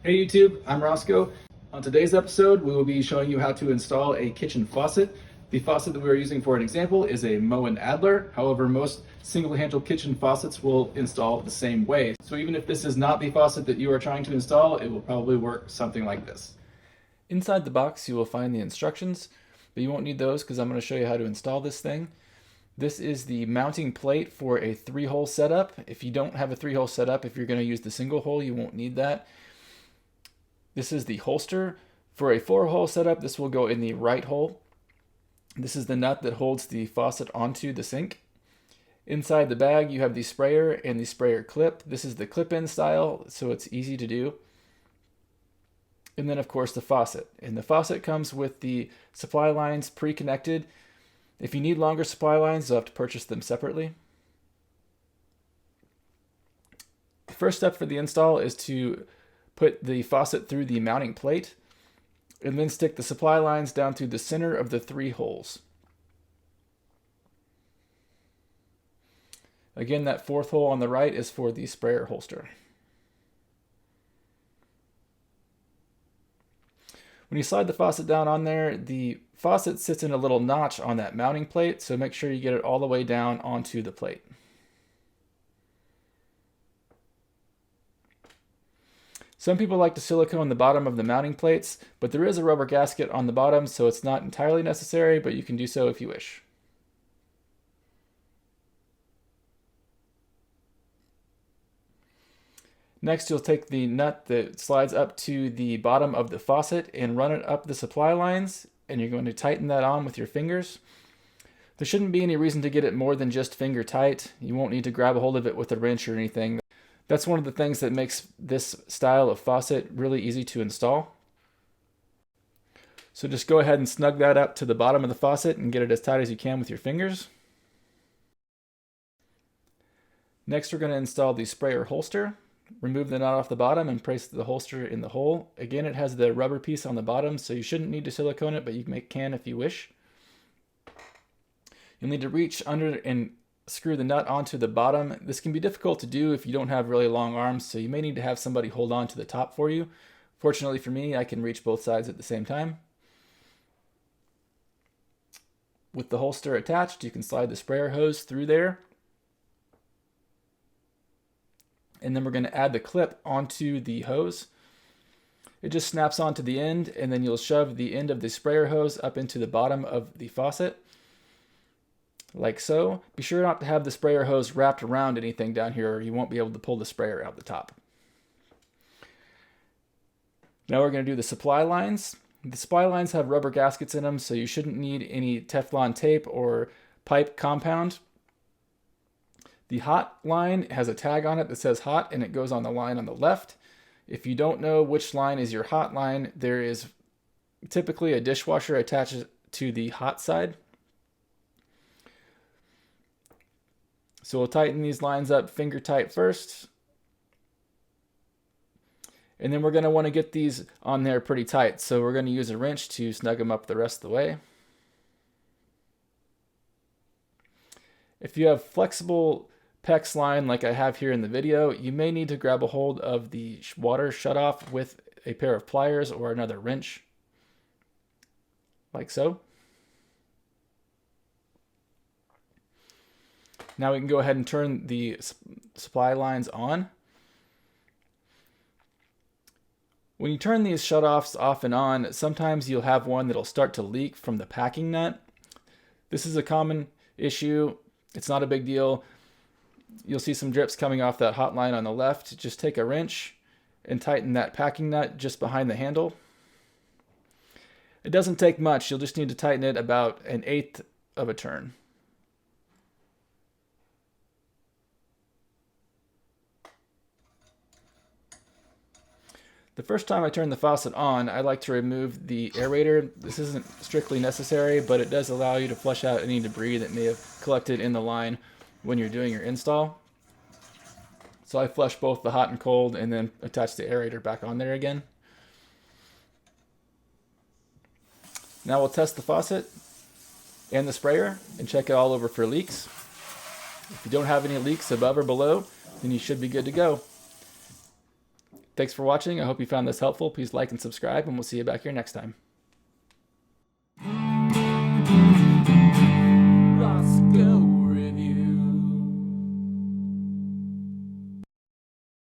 Hey YouTube, I'm Rosco. On today's episode, we will be showing you how to install a kitchen faucet. The faucet that we are using for an example is a Moen Adler. However, most single-handle kitchen faucets will install the same way. So even if this is not the faucet that you are trying to install, it will probably work something like this. Inside the box, you will find the instructions, but you won't need those because I'm going to show you how to install this thing. This is the mounting plate for a 3-hole setup. If you don't have a 3-hole setup, if you're going to use the single hole, you won't need that. This is the holster. For a 4-hole setup, this will go in the right hole. This is the nut that holds the faucet onto the sink. Inside the bag, you have the sprayer and the sprayer clip. This is the clip-in style, so it's easy to do. And then, of course, the faucet. And the faucet comes with the supply lines pre-connected. If you need longer supply lines, you'll have to purchase them separately. The first step for the install is to put the faucet through the mounting plate and then stick the supply lines down through the center of the 3 holes. Again, that 4th hole on the right is for the sprayer holster. When you slide the faucet down on there, the faucet sits in a little notch on that mounting plate, so make sure you get it all the way down onto the plate. Some people like to silicone the bottom of the mounting plates, but there is a rubber gasket on the bottom, so it's not entirely necessary, but you can do so if you wish. Next, you'll take the nut that slides up to the bottom of the faucet and run it up the supply lines, and you're going to tighten that on with your fingers. There shouldn't be any reason to get it more than just finger tight. You won't need to grab a hold of it with a wrench or anything. That's one of the things that makes this style of faucet really easy to install. So just go ahead and snug that up to the bottom of the faucet and get it as tight as you can with your fingers. Next, we're going to install the sprayer holster. Remove the nut off the bottom and place the holster in the hole. Again, it has the rubber piece on the bottom, so you shouldn't need to silicone it, but you can if you wish. You'll need to reach under and screw the nut onto the bottom. This can be difficult to do if you don't have really long arms, so you may need to have somebody hold on to the top for you. Fortunately for me, I can reach both sides at the same time. With the holster attached, you can slide the sprayer hose through there. And then we're going to add the clip onto the hose. It just snaps onto the end, and then you'll shove the end of the sprayer hose up into the bottom of the faucet, like so. Be sure not to have the sprayer hose wrapped around anything down here, or you won't be able to pull the sprayer out the top. Now we're going to do the supply lines. The supply lines have rubber gaskets in them, so you shouldn't need any Teflon tape or pipe compound. The hot line has a tag on it that says hot, and it goes on the line on the left. If you don't know which line is your hot line, there is typically a dishwasher attached to the hot side. So we'll tighten these lines up finger tight first. And then we're going to want to get these on there pretty tight. So we're going to use a wrench to snug them up the rest of the way. If you have flexible PEX line like I have here in the video, you may need to grab a hold of the water shutoff with a pair of pliers or another wrench, like so. Now we can go ahead and turn the supply lines on. When you turn these shutoffs off and on, sometimes you'll have one that'll start to leak from the packing nut. This is a common issue. It's not a big deal. You'll see some drips coming off that hot line on the left. Just take a wrench and tighten that packing nut just behind the handle. It doesn't take much. You'll just need to tighten it about 1/8 of a turn. The first time I turn the faucet on, I like to remove the aerator. This isn't strictly necessary, but it does allow you to flush out any debris that may have collected in the line when you're doing your install. So I flush both the hot and cold and then attach the aerator back on there again. Now we'll test the faucet and the sprayer and check it all over for leaks. If you don't have any leaks above or below, then you should be good to go. Thanks for watching. I hope you found this helpful. Please like and subscribe, and we'll see you back here next time.